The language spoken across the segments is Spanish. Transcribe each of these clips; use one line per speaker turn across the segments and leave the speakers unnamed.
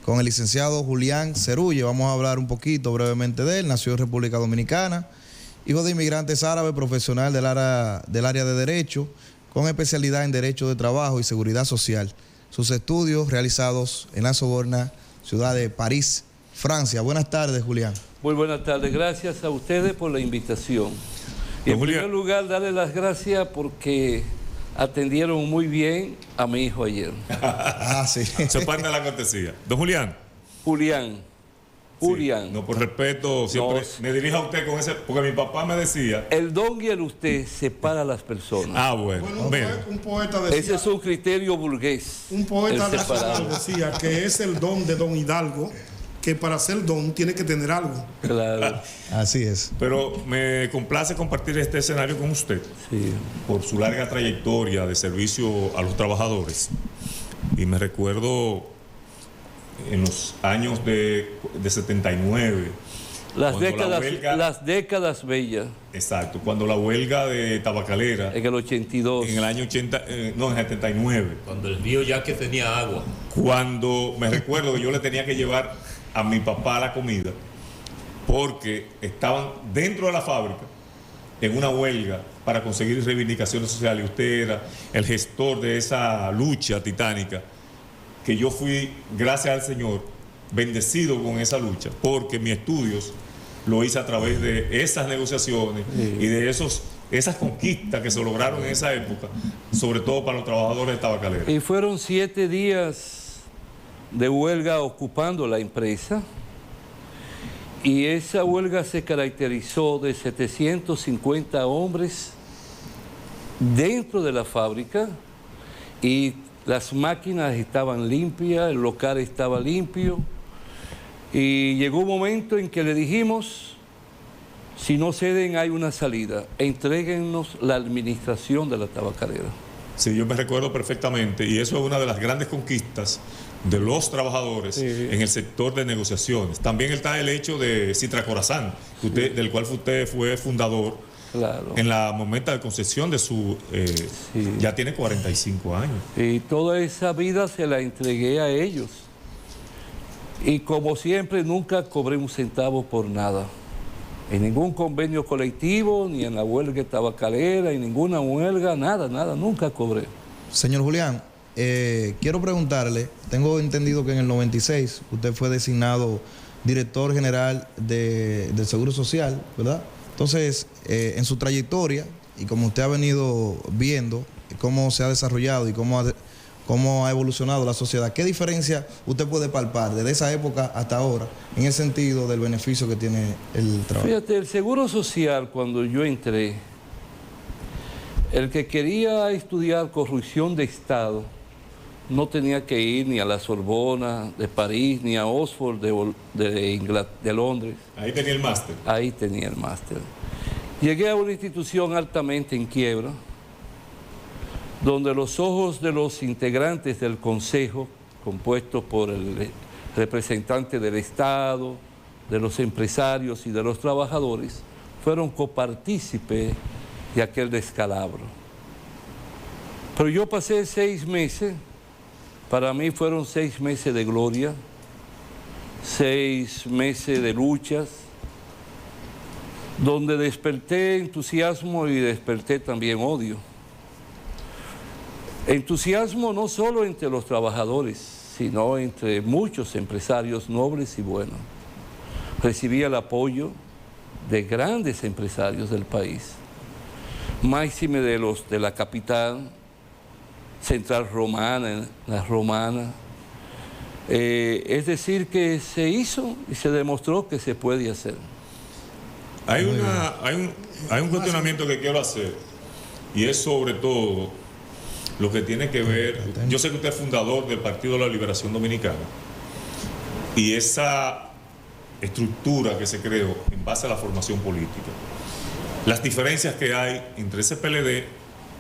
con el licenciado Julián Cerulle. Vamos a hablar un poquito brevemente de él. Nació en República Dominicana, hijo de inmigrantes árabes, profesional del área de Derecho, con especialidad en Derecho de Trabajo y Seguridad Social. Sus estudios realizados en la Sorbona, ciudad de París, Francia. Buenas tardes, Julián.
Muy buenas tardes. Gracias a ustedes por la invitación. Y en primer lugar, darle las gracias porque atendieron muy bien a mi hijo ayer.
Sí. Eso es parte de la cortesía. Don Julián.
Julián.
Sí. No, por respeto, siempre me dirijo a usted con ese, porque mi papá me decía...
El don y el usted separa a las personas.
Bueno.
Un poeta decía...
Ese es un criterio burgués.
Un poeta decía que es el don de don Hidalgo, que para ser don tiene que tener algo.
Claro.
Así es.
Pero me complace compartir este escenario con usted,
sí,
por su larga trayectoria de servicio a los trabajadores. Y me recuerdo en los años de 79.
Las décadas bellas.
Exacto, cuando la huelga de tabacalera.
En el 82.
En el año 80, no, en el 79.
Cuando el río Yaque tenía agua.
Cuando me recuerdo que yo le tenía que llevar a mi papá la comida, porque estaban dentro de la fábrica en una huelga para conseguir reivindicaciones sociales. Usted era el gestor de esa lucha titánica, que yo fui, gracias al Señor, bendecido con esa lucha, porque mis estudios lo hice a través de esas negociaciones y de esas conquistas que se lograron en esa época, sobre todo para los trabajadores de tabacalera.
Y fueron 7 días de huelga ocupando la empresa, y esa huelga se caracterizó de 750 hombres dentro de la fábrica, y las máquinas estaban limpias, el local estaba limpio, y llegó un momento en que le dijimos: si no ceden hay una salida, entréguennos la administración de la tabacalera.
Sí, yo me recuerdo perfectamente, y eso es una de las grandes conquistas de los trabajadores en el sector de negociaciones. También está el hecho de Citra Corazán, del cual usted fue fundador.
Claro.
En la momento de concesión de su... ya tiene 45 años.
Y toda esa vida se la entregué a ellos. Y como siempre, nunca cobré un centavo por nada. En ningún convenio colectivo, ni en la huelga tabacalera, en ninguna huelga, nada, nunca cobré.
Señor Julián, quiero preguntarle, tengo entendido que en el 96 usted fue designado director general del Seguro Social, ¿verdad? Entonces, en su trayectoria, y como usted ha venido viendo cómo se ha desarrollado y cómo ha evolucionado la sociedad, ¿qué diferencia usted puede palpar desde esa época hasta ahora en el sentido del beneficio que tiene el trabajo?
Fíjate, el Seguro Social, cuando yo entré, el que quería estudiar corrupción de Estado no tenía que ir ni a la Sorbona de París, ni a Oxford de Londres.
Ahí tenía el máster.
Ahí tenía el máster. Llegué a una institución altamente en quiebra, donde los ojos de los integrantes del Consejo, compuestos por el representante del Estado, de los empresarios y de los trabajadores, fueron copartícipes de aquel descalabro. Pero yo pasé 6 meses, para mí fueron 6 meses de gloria, 6 meses de luchas, donde desperté entusiasmo y desperté también odio. Entusiasmo no solo entre los trabajadores, sino entre muchos empresarios nobles y buenos. Recibí el apoyo de grandes empresarios del país, máxime de los de la capital, Central Romana, la Romana. Es decir, que se hizo y se demostró que se puede hacer.
Hay un cuestionamiento que quiero hacer, y es sobre todo lo que tiene que ver... Yo sé que usted es fundador del Partido de la Liberación Dominicana, y esa estructura que se creó en base a la formación política, las diferencias que hay entre ese PLD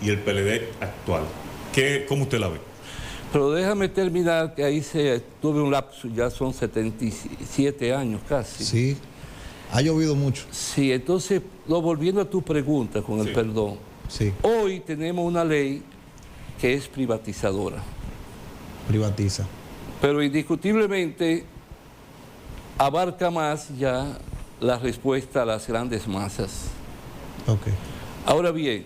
y el PLD actual, ¿cómo usted la ve?
Pero déjame terminar, que ahí tuve un lapso, ya son 77 años casi.
Sí, ha llovido mucho.
Sí, entonces, volviendo a tu pregunta, con el perdón.
Sí.
Hoy tenemos una ley que es privatizadora.
Privatiza.
Pero indiscutiblemente abarca más ya la respuesta a las grandes masas.
Ok.
Ahora bien,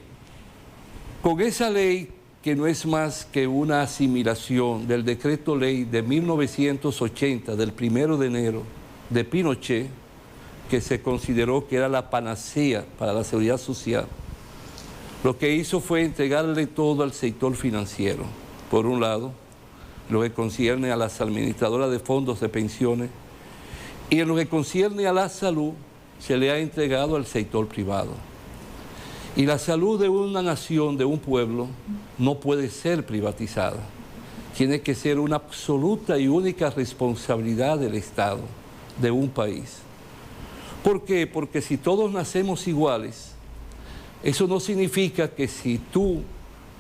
con esa ley que no es más que una asimilación del decreto ley de 1980, del 1 de enero, de Pinochet, que se consideró que era la panacea para la seguridad social, lo que hizo fue entregarle todo al sector financiero, por un lado, lo que concierne a las administradoras de fondos de pensiones, y en lo que concierne a la salud, se le ha entregado al sector privado. Y la salud de una nación, de un pueblo, no puede ser privatizada. Tiene que ser una absoluta y única responsabilidad del Estado, de un país. ¿Por qué? Porque si todos nacemos iguales, eso no significa que si tú,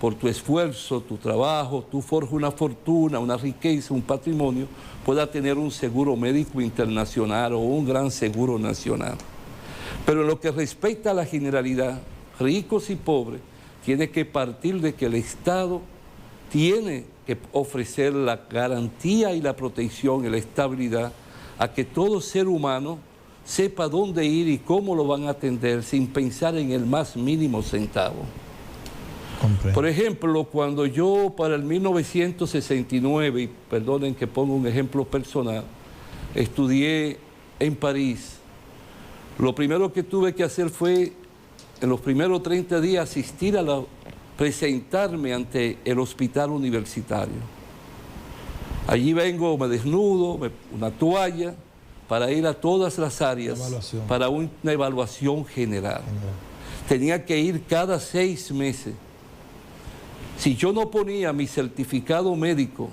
por tu esfuerzo, tu trabajo, tú forjas una fortuna, una riqueza, un patrimonio, puedas tener un seguro médico internacional o un gran seguro nacional. Pero en lo que respecta a la generalidad, ricos y pobres, tiene que partir de que el Estado tiene que ofrecer la garantía y la protección y la estabilidad a que todo ser humano sepa dónde ir y cómo lo van a atender sin pensar en el más mínimo centavo.
Comprendo.
Por ejemplo, cuando yo para el 1969, y perdonen que ponga un ejemplo personal, estudié en París, lo primero que tuve que hacer fue, en los primeros 30 días, presentarme ante el hospital universitario. Allí vengo, me desnudo, una toalla, para ir a todas las áreas para una evaluación general. Tenía que ir cada 6 meses. Si yo no ponía mi certificado médico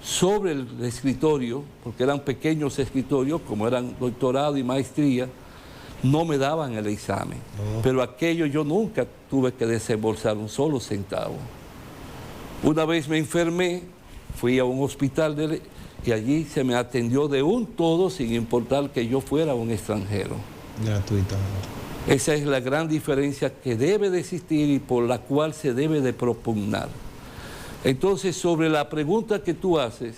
sobre el escritorio, porque eran pequeños escritorios, como eran doctorado y maestría, no me daban el examen. Pero aquello yo nunca tuve que desembolsar un solo centavo. Una vez me enfermé, fui a un hospital y allí se me atendió de un todo sin importar que yo fuera un extranjero.
Gratuitamente.
Esa es la gran diferencia que debe de existir y por la cual se debe de propugnar. Entonces, sobre la pregunta que tú haces,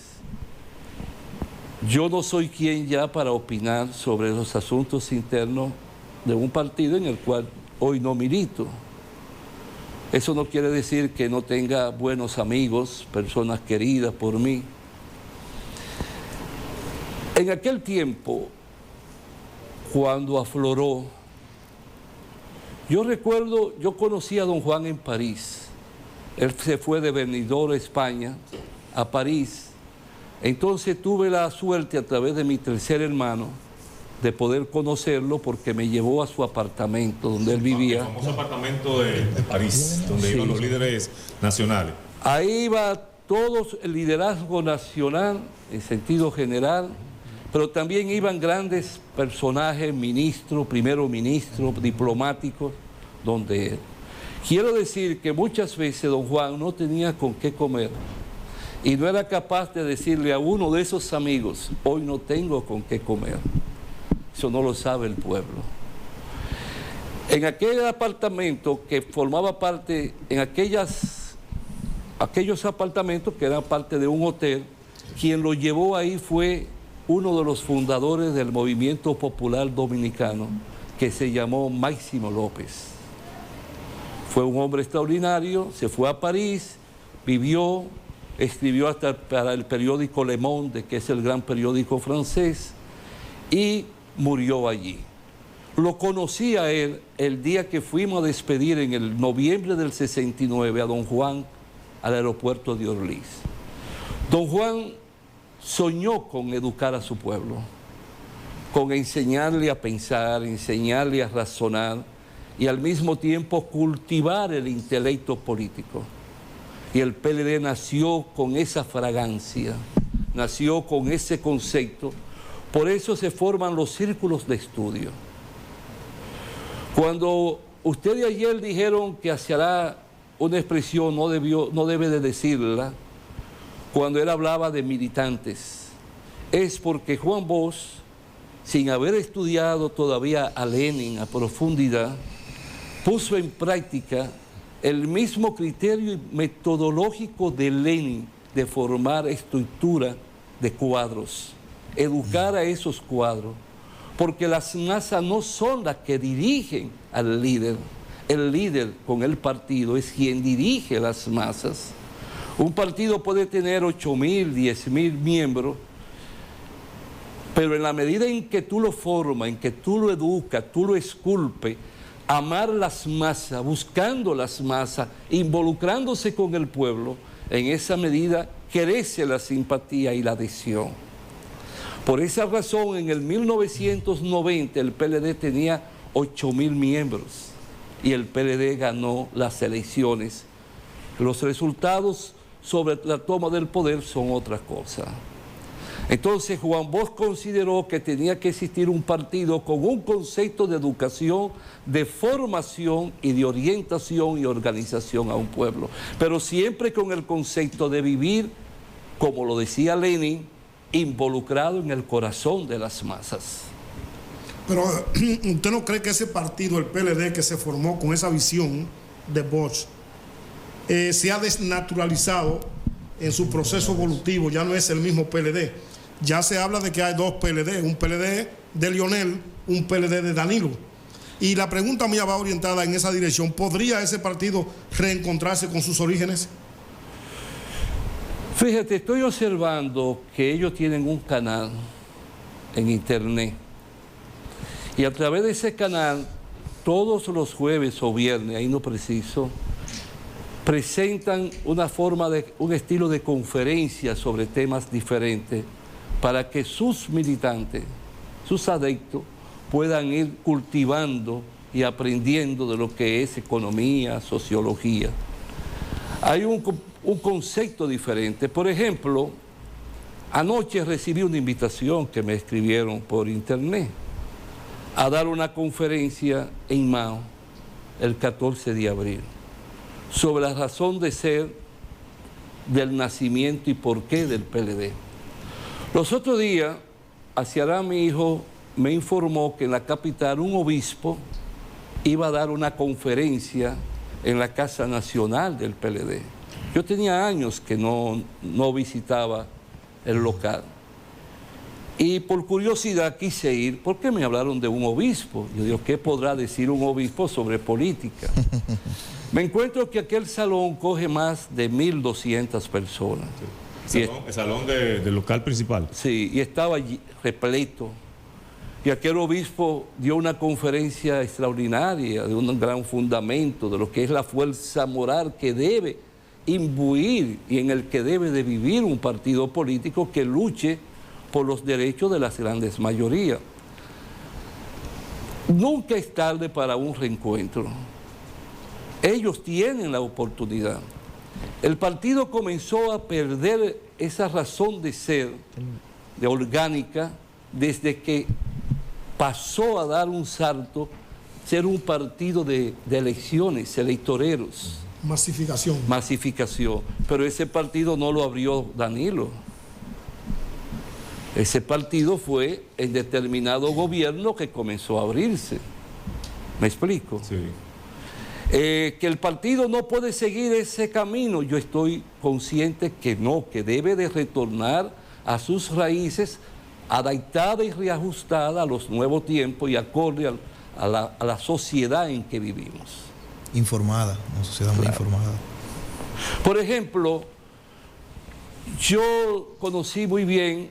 yo no soy quien ya para opinar sobre los asuntos internos de un partido en el cual hoy no milito. Eso no quiere decir que no tenga buenos amigos, personas queridas por mí. En aquel tiempo, cuando afloró, yo recuerdo, yo conocí a don Juan en París. Él se fue de Benidorm, España, a París. Entonces tuve la suerte a través de mi tercer hermano de poder conocerlo porque me llevó a su apartamento donde él vivía.
El famoso apartamento de París, donde iban los líderes nacionales.
Ahí iba todo el liderazgo nacional en sentido general, pero también iban grandes personajes, ministros, primeros ministros, diplomáticos, donde quiero decir que muchas veces don Juan no tenía con qué comer y no era capaz de decirle a uno de esos amigos, hoy no tengo con qué comer. Eso no lo sabe el pueblo. En aquel apartamento que formaba parte, en aquellos apartamentos que eran parte de un hotel, quien lo llevó ahí fue uno de los fundadores del Movimiento Popular Dominicano, que se llamó Máximo López. Fue un hombre extraordinario, se fue a París, vivió, escribió hasta para el periódico Le Monde, que es el gran periódico francés, y murió allí. Lo conocí a él el día que fuimos a despedir en el noviembre del 69 a don Juan al aeropuerto de Orly. Don Juan soñó con educar a su pueblo, con enseñarle a pensar, enseñarle a razonar y al mismo tiempo cultivar el intelecto político. Y el PLD nació con esa fragancia, nació con ese concepto. Por eso se forman los círculos de estudio. Cuando ustedes ayer dijeron que hacia una expresión no debe de decirla, cuando él hablaba de militantes, es porque Juan Bosch, sin haber estudiado todavía a Lenin a profundidad, puso en práctica el mismo criterio metodológico de Lenin de formar estructura de cuadros, educar a esos cuadros, porque las masas no son las que dirigen al líder. El líder con el partido es quien dirige las masas. Un partido puede tener 8.000, 10.000 miembros, pero en la medida en que tú lo formas, en que tú lo educas, tú lo esculpes, amar las masas, buscando las masas, involucrándose con el pueblo, en esa medida crece la simpatía y la adhesión. Por esa razón, en el 1990 el PLD tenía 8.000 miembros y el PLD ganó las elecciones. Los resultados sobre la toma del poder son otra cosa. Entonces Juan Bosch consideró que tenía que existir un partido con un concepto de educación, de formación y de orientación y organización a un pueblo, pero siempre con el concepto de vivir, como lo decía Lenin, involucrado en el corazón de las masas.
Pero ¿usted no cree que ese partido, el PLD, que se formó con esa visión de Bosch, se ha desnaturalizado en su proceso evolutivo? Ya no es el mismo PLD. Ya se habla de que hay dos PLD, un PLD de Lionel, un PLD de Danilo. Y la pregunta mía va orientada en esa dirección. ¿Podría ese partido reencontrarse con sus orígenes?
Fíjate, estoy observando que ellos tienen un canal en internet. Y a través de ese canal, todos los jueves o viernes, ahí no preciso, presentan un estilo de conferencia sobre temas diferentes, para que sus militantes, sus adeptos, puedan ir cultivando y aprendiendo de lo que es economía, sociología. Hay un concepto diferente. Por ejemplo, anoche recibí una invitación que me escribieron por internet a dar una conferencia en Mao el 14 de abril sobre la razón de ser del nacimiento y por qué del PLD. Los otros días, Aciará, mi hijo, me informó que en la capital un obispo iba a dar una conferencia en la Casa Nacional del PLD. Yo tenía años que no visitaba el local. Y por curiosidad quise ir, porque me hablaron de un obispo. Yo digo, ¿qué podrá decir un obispo sobre política? Me encuentro que aquel salón coge más de 1.200 personas.
El salón del local principal.
Sí, y estaba allí repleto. Y aquel obispo dio una conferencia extraordinaria de un gran fundamento de lo que es la fuerza moral que debe imbuir y en el que debe de vivir un partido político que luche por los derechos de las grandes mayorías. Nunca es tarde para un reencuentro. Ellos tienen la oportunidad. El partido comenzó a perder esa razón de ser, de orgánica, desde que pasó a dar un salto, ser un partido de elecciones, electoreros.
Masificación.
Masificación. Pero ese partido no lo abrió Danilo. Ese partido fue en determinado gobierno que comenzó a abrirse. ¿Me explico?
Sí.
Que el partido no puede seguir ese camino, yo estoy consciente que no, que debe de retornar a sus raíces adaptada y reajustada a los nuevos tiempos y acorde a la sociedad en que vivimos.
Informada, una sociedad muy informada.
Por ejemplo, yo conocí muy bien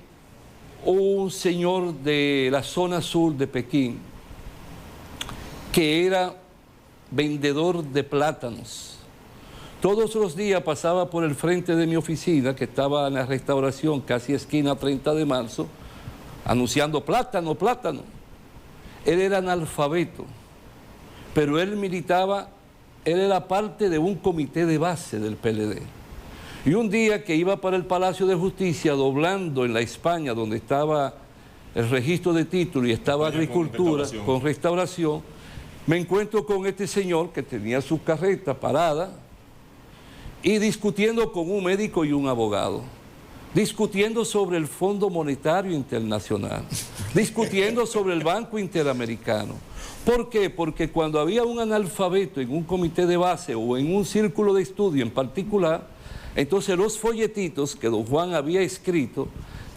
un señor de la zona sur de Pekín que era vendedor de plátanos. Todos los días pasaba por el frente de mi oficina, que estaba en la restauración, casi esquina 30 de marzo, anunciando plátano, plátano. Él era analfabeto, pero él militaba, él era parte de un comité de base del PLD. Y un día que iba para el Palacio de Justicia, doblando en la España, donde estaba el registro de título y estaba agricultura, con restauración, me encuentro con este señor que tenía su carreta parada y discutiendo con un médico y un abogado, discutiendo sobre el Fondo Monetario Internacional, discutiendo sobre el Banco Interamericano. ¿Por qué? Porque cuando había un analfabeto en un comité de base o en un círculo de estudio en particular, entonces los folletitos que don Juan había escrito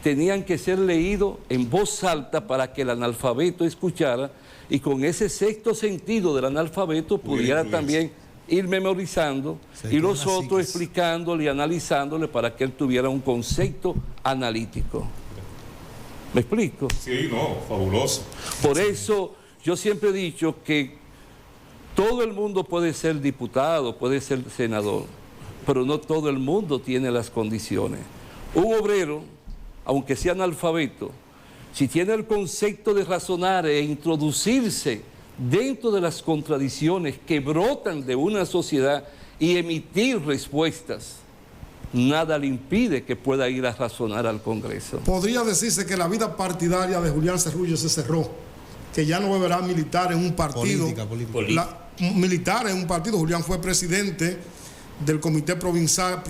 tenían que ser leídos en voz alta para que el analfabeto escuchara y con ese sexto sentido del analfabeto pudiera también ir memorizando y los otros explicándole y analizándole para que él tuviera un concepto analítico. ¿Me explico?
Sí, no, fabuloso.
Por eso yo siempre he dicho que todo el mundo puede ser diputado, puede ser senador, pero no todo el mundo tiene las condiciones. Un obrero, aunque sea analfabeto, si tiene el concepto de razonar e introducirse dentro de las contradicciones que brotan de una sociedad y emitir respuestas, nada le impide que pueda ir a razonar al Congreso.
Podría decirse que la vida partidaria de Julián Cerullo se cerró, que ya no volverá a militar en un partido.
Política.
Militar en un partido. Julián fue presidente del comité provincial,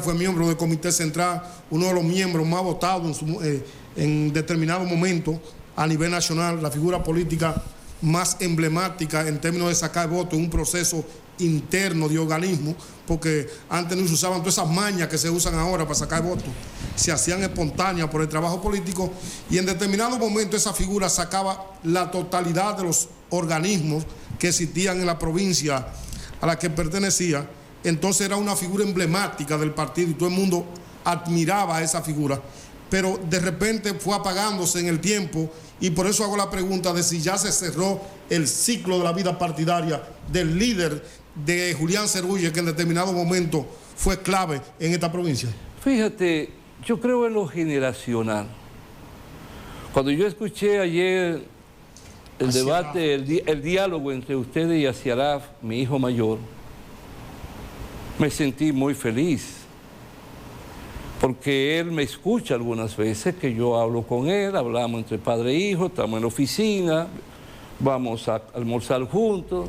fue miembro del comité central, uno de los miembros más votados en determinado momento a nivel nacional, la figura política más emblemática en términos de sacar votos en un proceso interno de organismo, porque antes no se usaban todas esas mañas que se usan ahora para sacar votos, se hacían espontáneas por el trabajo político, y en determinado momento esa figura sacaba la totalidad de los organismos que existían en la provincia a la que pertenecía. Entonces era una figura emblemática del partido y todo el mundo admiraba a esa figura, pero de repente fue apagándose en el tiempo, y por eso hago la pregunta de si ya se cerró el ciclo de la vida partidaria del líder de Julián Cerullo, que en determinado momento fue clave en esta provincia.
Fíjate, yo creo en lo generacional. Cuando yo escuché ayer el debate, el diálogo entre ustedes y Asiaraf, mi hijo mayor, me sentí muy feliz, porque él me escucha algunas veces que yo hablo con él, hablamos entre padre e hijo, estamos en la oficina, vamos a almorzar juntos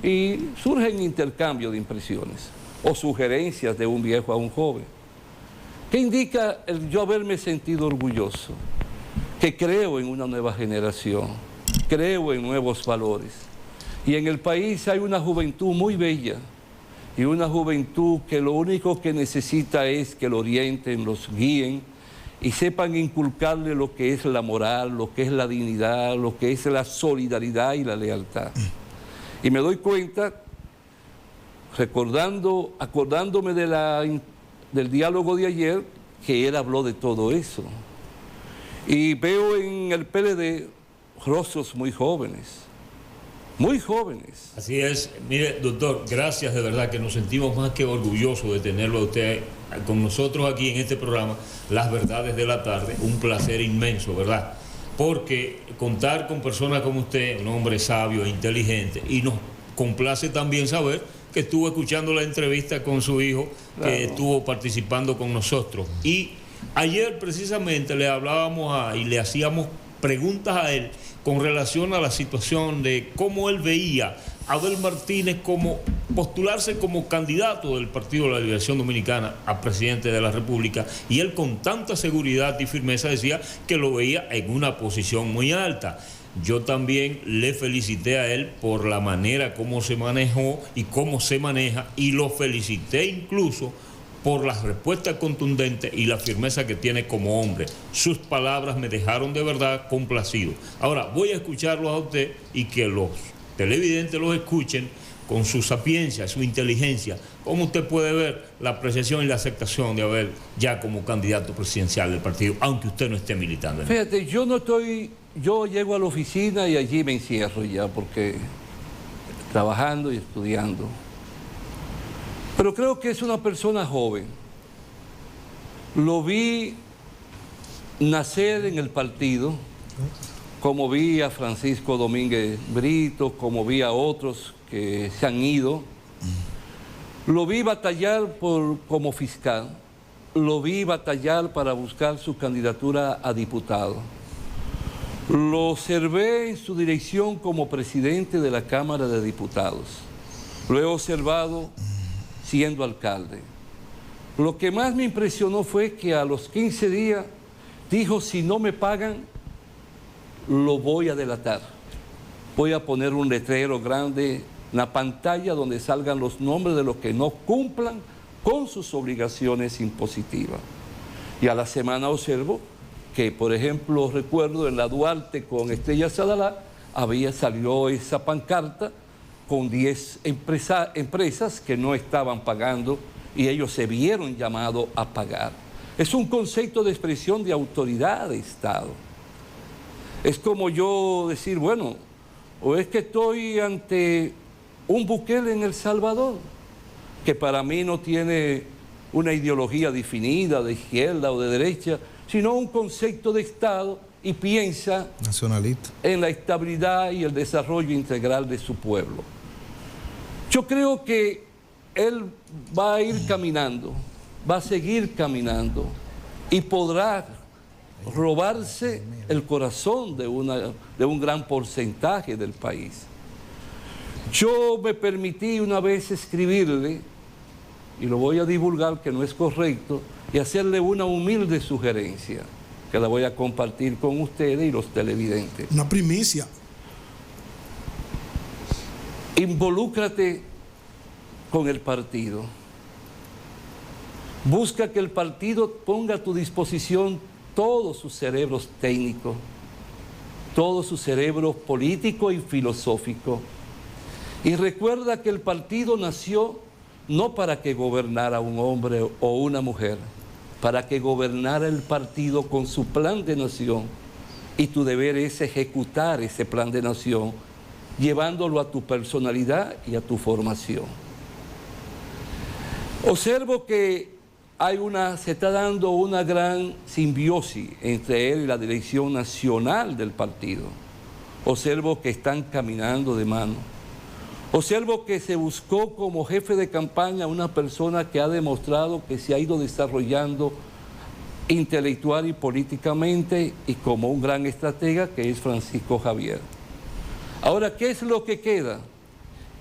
y surgen intercambios de impresiones o sugerencias de un viejo a un joven, que indica el yo haberme sentido orgulloso, que creo en una nueva generación, creo en nuevos valores, y en el país hay una juventud muy bella, y una juventud que lo único que necesita es que lo orienten, los guíen y sepan inculcarle lo que es la moral, lo que es la dignidad, lo que es la solidaridad y la lealtad. Y me doy cuenta, acordándome del diálogo de ayer, que él habló de todo eso. Y veo en el PLD rostros muy jóvenes. Muy jóvenes.
Así es. Mire, doctor, gracias, de verdad que nos sentimos más que orgullosos de tenerlo a usted con nosotros aquí en este programa, Las Verdades de la Tarde. Un placer inmenso, ¿verdad? Porque contar con personas como usted, un hombre sabio e inteligente, y nos complace también saber que estuvo escuchando la entrevista con su hijo, que estuvo participando con nosotros. Y ayer precisamente le hablábamos y le hacíamos preguntas a él con relación a la situación de cómo él veía a Abel Martínez como postularse como candidato del Partido de la Liberación Dominicana a presidente de la República, y él con tanta seguridad y firmeza decía que lo veía en una posición muy alta. Yo también le felicité a él por la manera como se manejó y cómo se maneja, y lo felicité incluso por las respuestas contundentes y la firmeza que tiene como hombre. Sus palabras me dejaron de verdad complacido. Ahora voy a escucharlos a usted y que los televidentes los escuchen con su sapiencia, su inteligencia. ¿Cómo usted puede ver la apreciación y la aceptación de Abel ya como candidato presidencial del partido, aunque usted no esté militando?
Fíjate, yo llego a la oficina y allí me encierro ya, porque trabajando y estudiando. Pero creo que es una persona joven. Lo vi nacer en el partido, como vi a Francisco Domínguez Brito, como vi a otros que se han ido. Lo vi batallar como fiscal, lo vi batallar para buscar su candidatura a diputado. Lo observé en su dirección como presidente de la Cámara de Diputados. Lo he observado siendo alcalde. Lo que más me impresionó fue que a los 15 días dijo: si no me pagan, lo voy a delatar. Voy a poner un letrero grande en la pantalla donde salgan los nombres de los que no cumplan con sus obligaciones impositivas. Y a la semana observo que, por ejemplo, recuerdo en la Duarte con Estrella Sadalá, salió esa pancarta con 10 empresas que no estaban pagando y ellos se vieron llamados a pagar. Es un concepto de expresión de autoridad de Estado. Es como yo decir, bueno, o es que estoy ante un Bukele en El Salvador, que para mí no tiene una ideología definida de izquierda o de derecha, sino un concepto de Estado y piensa
nacionalista
en la estabilidad y el desarrollo integral de su pueblo. Yo creo que él va a ir caminando, va a seguir caminando y podrá robarse el corazón de un gran porcentaje del país. Yo me permití una vez escribirle, y lo voy a divulgar que no es correcto, y hacerle una humilde sugerencia, que la voy a compartir con ustedes y los televidentes.
Una primicia.
Involúcrate con el partido. Busca que el partido ponga a tu disposición todos sus cerebros técnicos, todos sus cerebros políticos y filosóficos. Y recuerda que el partido nació no para que gobernara un hombre o una mujer, para que gobernara el partido con su plan de nación. Y tu deber es ejecutar ese plan de nación, llevándolo a tu personalidad y a tu formación. Observo que se está dando una gran simbiosis entre él y la dirección nacional del partido. Observo que están caminando de mano. Observo que se buscó como jefe de campaña una persona que ha demostrado que se ha ido desarrollando intelectual y políticamente y como un gran estratega, que es Francisco Javier. Ahora, ¿qué es lo que queda?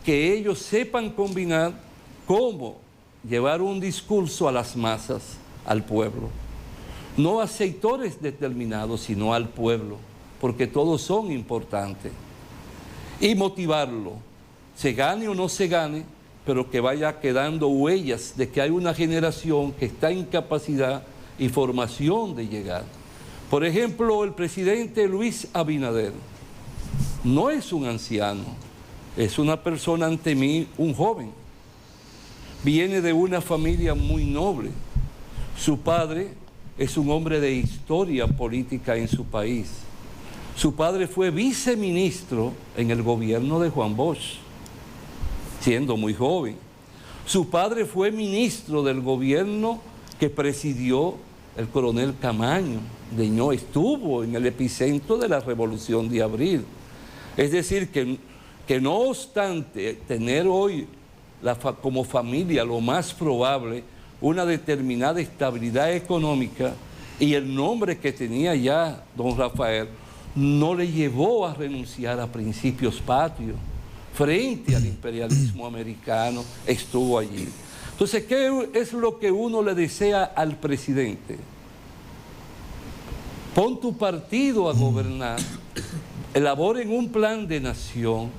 Que ellos sepan combinar cómo llevar un discurso a las masas, al pueblo. No a sectores determinados, sino al pueblo, porque todos son importantes. Y motivarlo, se gane o no se gane, pero que vaya quedando huellas de que hay una generación que está en capacidad y formación de llegar. Por ejemplo, el presidente Luis Abinader no es un anciano, es una persona ante mí, un joven. Viene de una familia muy noble. Su padre es un hombre de historia política en su país. Su padre fue viceministro en el gobierno de Juan Bosch, siendo muy joven. Su padre fue ministro del gobierno que presidió el coronel Camaño de Ño, estuvo en el epicentro de la Revolución de Abril. Es decir, que no obstante tener hoy como familia lo más probable una determinada estabilidad económica y el nombre que tenía ya don Rafael no le llevó a renunciar a principios patrios. Frente al imperialismo americano estuvo allí. Entonces, ¿qué es lo que uno le desea al presidente? Pon tu partido a gobernar, elaboren un plan de nación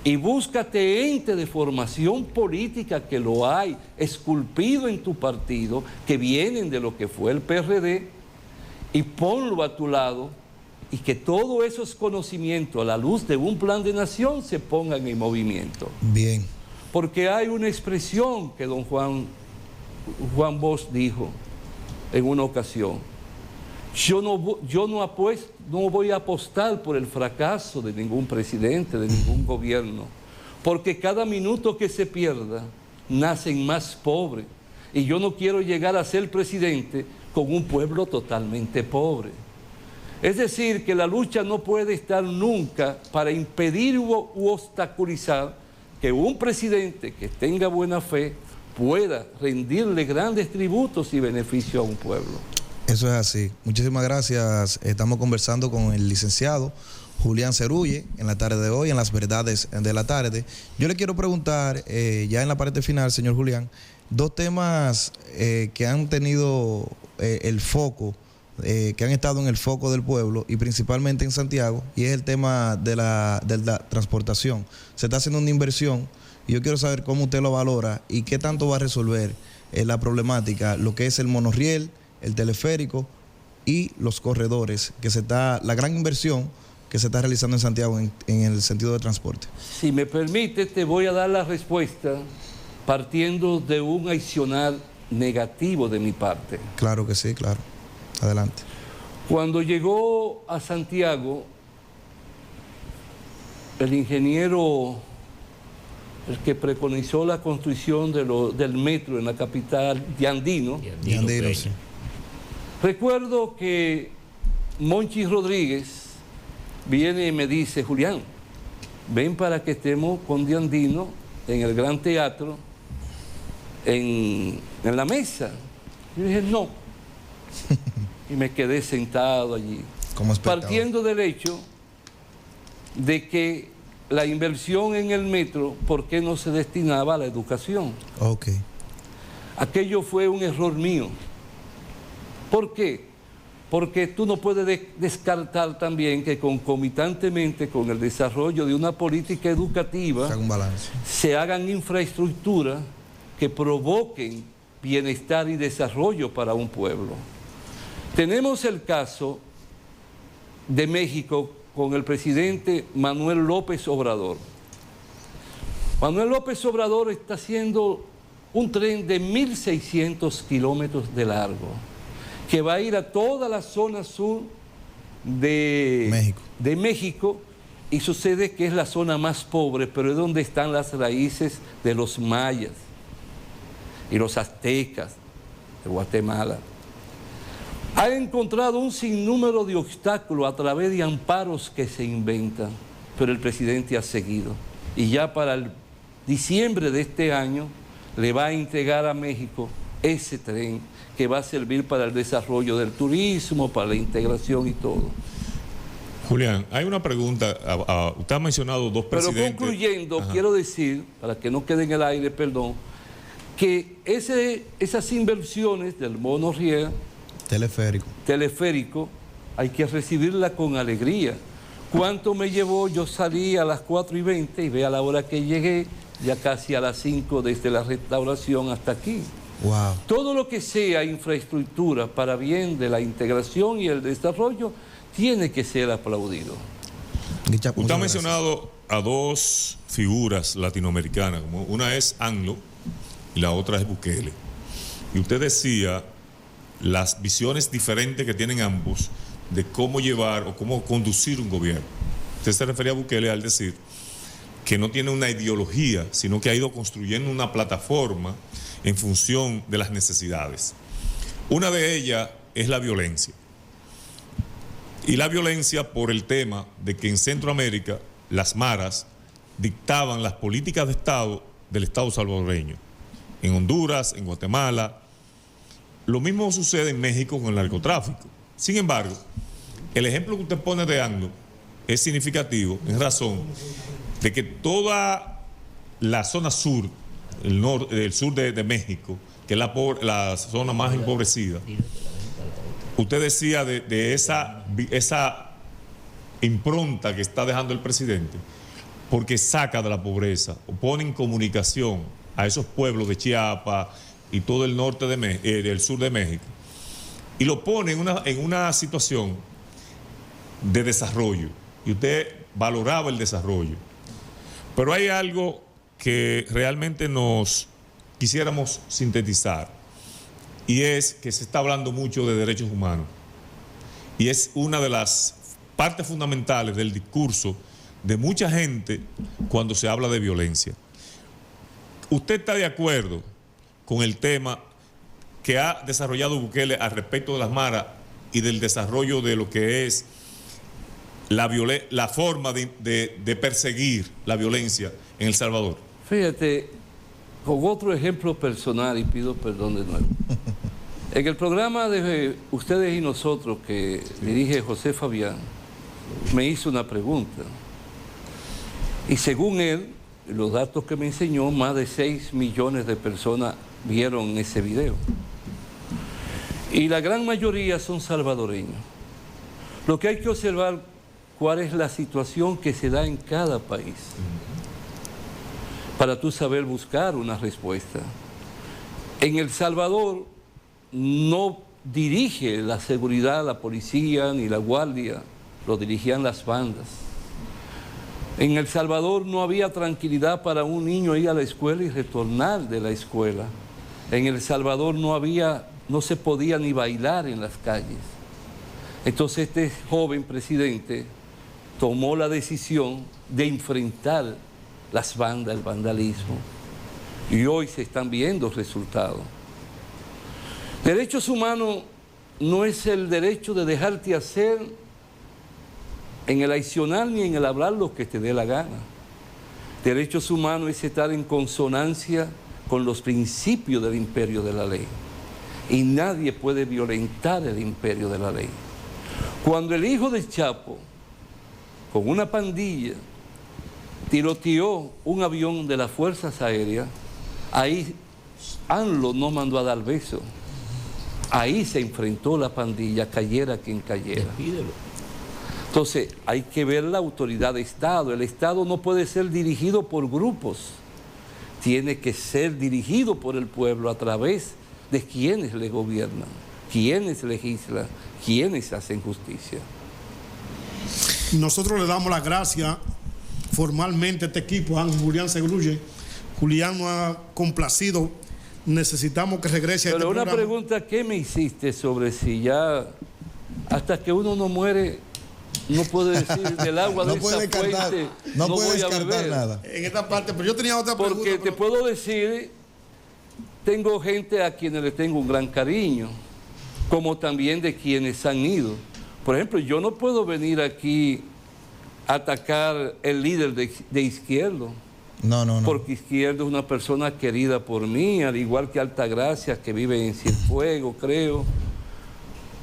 y búscate ente de formación política que lo hay esculpido en tu partido, que vienen de lo que fue el PRD, y ponlo a tu lado y que todos esos conocimientos a la luz de un plan de nación se pongan en movimiento.
Bien.
Porque hay una expresión que don Juan Bosch dijo en una ocasión: yo no voy a apostar por el fracaso de ningún presidente, de ningún gobierno, porque cada minuto que se pierda nacen más pobres y yo no quiero llegar a ser presidente con un pueblo totalmente pobre. Es decir, que la lucha no puede estar nunca para impedir u obstaculizar que un presidente que tenga buena fe pueda rendirle grandes tributos y beneficios a un pueblo.
Eso es así. Muchísimas gracias. Estamos conversando con el licenciado Julián Cerulle en la tarde de hoy, en las verdades de la tarde. Yo le quiero preguntar, ya en la parte final, señor Julián, dos temas que han tenido el foco, que han estado en el foco del pueblo y principalmente en Santiago, y es el tema de la transportación. Se está haciendo una inversión y yo quiero saber cómo usted lo valora y qué tanto va a resolver la problemática, lo que es el monorriel, el teleférico y los corredores, la gran inversión que se está realizando en Santiago en el sentido de transporte?
Si me permite, te voy a dar la respuesta partiendo de un accionar negativo de mi parte.
Claro que sí, claro. Adelante.
Cuando llegó a Santiago, el ingeniero, el que preconizó la construcción del metro en la capital, Yandino,
Sí.
recuerdo que Monchi Rodríguez viene y me dice: Julián, ven para que estemos con Yandino en el Gran Teatro, en la mesa. Yo dije, no. Y me quedé sentado allí,
como espectador,
partiendo del hecho de que la inversión en el metro, ¿por qué no se destinaba a la educación?
Ok.
Aquello fue un error mío. ¿Por qué? Porque tú no puedes descartar también que concomitantemente con el desarrollo de una política educativa
Se haga un balance.
se hagan infraestructuras que provoquen bienestar y desarrollo para un pueblo. Tenemos el caso de México con el presidente Manuel López Obrador. Manuel López Obrador está haciendo un tren de 1.600 kilómetros de largo, que va a ir a toda la zona sur de México, y sucede que es la zona más pobre, pero es donde están las raíces de los mayas y los aztecas de Guatemala. Ha encontrado un sinnúmero de obstáculos a través de amparos que se inventan, pero el presidente ha seguido. Y ya para el diciembre de este año le va a entregar a México ese tren que va a servir para el desarrollo del turismo, para la integración y todo.
Julián, hay una pregunta. Usted ha mencionado dos presidentes.
Pero concluyendo, quiero decir, para que no quede en el aire, perdón, que esas inversiones del monorriel teleférico, hay que recibirla con alegría. ¿Cuánto me llevó? Yo salí a las 4:20 y ve a la hora que llegué, ya casi a las 5 desde la restauración hasta aquí.
Wow.
Todo lo que sea infraestructura para bien de la integración y el desarrollo tiene que ser aplaudido.
Usted ha mencionado a dos figuras latinoamericanas, como una es AMLO y la otra es Bukele. Y usted decía las visiones diferentes que tienen ambos de cómo llevar o cómo conducir un gobierno. Usted se refería a Bukele al decir que no tiene una ideología, sino que ha ido construyendo una plataforma en función de las necesidades. Una de ellas es la violencia. Y la violencia por el tema de que en Centroamérica las maras dictaban las políticas de Estado del Estado salvadoreño. En Honduras, en Guatemala. Lo mismo sucede en México con el narcotráfico. Sin embargo, el ejemplo que usted pone de AMLO es significativo en razón de que toda la zona sur, el sur de México, que es la zona más empobrecida, usted decía de esa impronta que está dejando el presidente, porque saca de la pobreza o pone en comunicación a esos pueblos de Chiapas y todo el norte del sur de México, y lo pone en una situación de desarrollo, y usted valoraba el desarrollo. Pero hay algo que realmente nos quisiéramos sintetizar, y es que se está hablando mucho de derechos humanos, y es una de las partes fundamentales del discurso de mucha gente cuando se habla de violencia. ¿Usted está de acuerdo con el tema que ha desarrollado Bukele al respecto de las maras y del desarrollo de lo que es la forma de perseguir la violencia en El Salvador?
Fíjate, con otro ejemplo personal, y pido perdón de nuevo. En el programa de Ustedes y Nosotros, que dirige José Fabián, me hizo una pregunta. Y según él, los datos que me enseñó, más de 6 millones de personas vieron ese video. Y la gran mayoría son salvadoreños. Lo que hay que observar, cuál es la situación que se da en cada país, para tú saber buscar una respuesta. En El Salvador no dirige la seguridad, la policía ni la guardia, lo dirigían las bandas. En El Salvador no había tranquilidad para un niño ir a la escuela y retornar de la escuela. En El Salvador no se podía ni bailar en las calles. Entonces este joven presidente tomó la decisión de enfrentar las bandas, el vandalismo. Y hoy se están viendo resultados. Derechos humanos no es el derecho de dejarte hacer en el accionar ni en el hablar lo que te dé la gana. Derechos humanos es estar en consonancia con los principios del imperio de la ley. Y nadie puede violentar el imperio de la ley. Cuando el hijo del Chapo, con una pandilla, tiroteó un avión de las Fuerzas Aéreas, ahí ANLO no mandó a dar beso. Ahí se enfrentó la pandilla, cayera quien cayera.
Despídelo.
Entonces, hay que ver la autoridad de Estado. El Estado no puede ser dirigido por grupos. Tiene que ser dirigido por el pueblo a través de quienes le gobiernan, quienes legislan, quienes hacen justicia.
Nosotros le damos las gracias formalmente a este equipo, a Julián Segurulle. Julián nos ha complacido. Necesitamos que regrese a este
Pero una
programa.
pregunta, ¿qué me hiciste sobre si ya, hasta que uno no muere, no puede decir del agua
No
de
puede
esa
descartar,
fuente,
no puede
voy a
descartar
beber?
nada.
En esta parte, pero yo tenía otra pregunta.
Porque te puedo decir, tengo gente a quienes le tengo un gran cariño, como también de quienes han ido. Por ejemplo, yo no puedo venir aquí a atacar el líder de Izquierdo.
No.
Porque Izquierdo es una persona querida por mí, al igual que Altagracia, que vive en Cienfuegos, creo.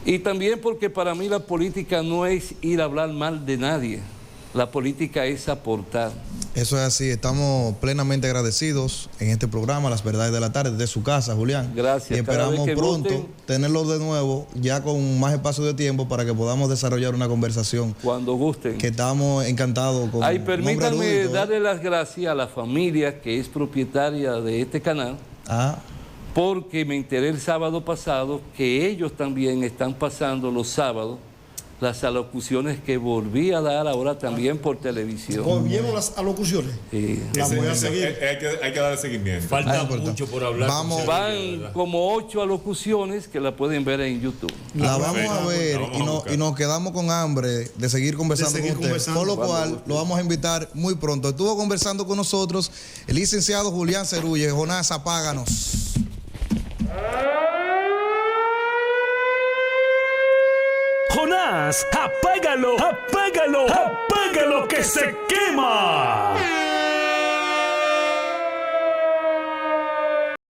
Y también porque para mí la política no es ir a hablar mal de nadie. La política es aportar.
Eso es así. Estamos plenamente agradecidos en este programa, Las Verdades de la Tarde, de su casa, Julián.
Gracias.
Y
Cada vez
esperamos
que
pronto
gusten,
tenerlo de nuevo, ya con más espacio de tiempo, para que podamos desarrollar una conversación.
cuando gusten.
Que estamos encantados con
Ay,
un hombre
permítanme
erudito, ¿eh?
darle las gracias a la familia que es propietaria de este canal,
Ah,
porque me enteré el sábado pasado que ellos también están pasando los sábados las alocuciones que volví a dar ahora también por televisión.
¿Volvieron las alocuciones?
Sí.
Las voy a seguir.
Hay que darle seguimiento.
Falta
importante.
mucho por hablar.
Vamos.
con Segurulle, de
Van
verdad.
como 8 alocuciones que la pueden ver en YouTube.
la vamos
perfecto.
a ver
La vamos a
y,
buscar.
y nos quedamos con hambre de seguir conversando
De seguir
con usted.
conversando.
Por lo
Cuando
cual
guste.
lo vamos a invitar muy pronto. Estuvo conversando con nosotros el licenciado Julián Segurulle. Jonás, apáganos.
Jonás, apágalo, apágalo, apágalo que se quema.